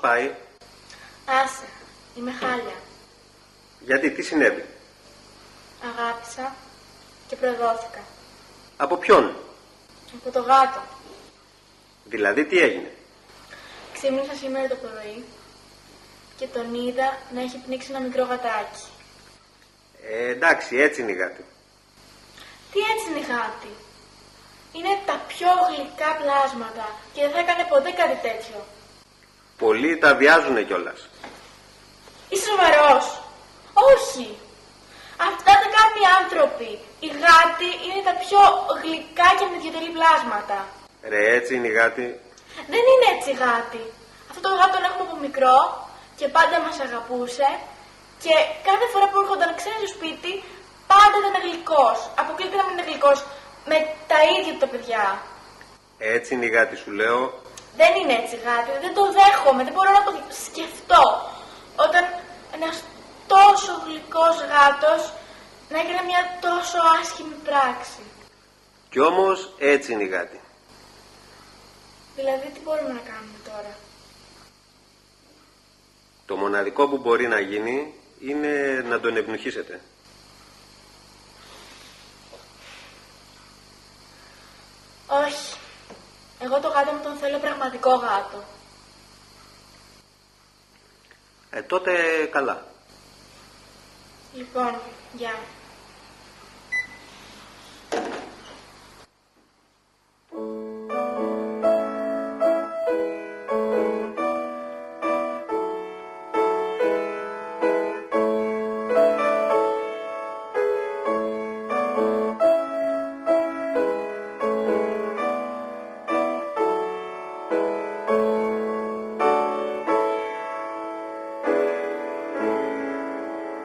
πάει? Άσε, είμαι χάλια. Γιατί, τι συνέβη? Αγάπησα και προδόθηκα. Από ποιον? Από το γάτο. Δηλαδή τι έγινε? Ξύπνησα σήμερα το πρωί και τον είδα να έχει πνίξει ένα μικρό γατάκι. Εντάξει, έτσι είναι η γάτη. Τι έτσι είναι η γάτη? Είναι τα πιο γλυκά πλάσματα και δεν θα έκανε ποτέ κάτι τέτοιο. Πολλοί τα βιάζουνε κιόλας. Είσαι σοβαρός? Όχι. Αυτά τα κάνουν οι άνθρωποι. Η γάτη είναι τα πιο γλυκά και αμυδιοτελή πλάσματα. Ρε, έτσι είναι η γάτη. Δεν είναι έτσι η γάτη. Αυτό το γάτο τον έχουμε από μικρό και πάντα μας αγαπούσε και κάθε φορά που έρχονταν ξένοι στο σπίτι πάντα ήταν γλυκός. Αποκλείται να μην είναι γλυκός με τα ίδια του τα παιδιά. Έτσι είναι η γάτη, σου λέω. Δεν είναι έτσι η γάτη, δεν το δέχομαι, δεν μπορώ να το σκεφτώ. Όταν ένας τόσο γλυκός γάτος να έκανε μια τόσο άσχημη πράξη. Κι όμως έτσι είναι η γάτη. Δηλαδή τι μπορούμε να κάνουμε τώρα? Το μοναδικό που μπορεί να γίνει είναι να τον ευνοχήσετε. Όχι. Εγώ το γάτο μου τον θέλω πραγματικό γάτο. Τότε καλά. Λοιπόν, γεια.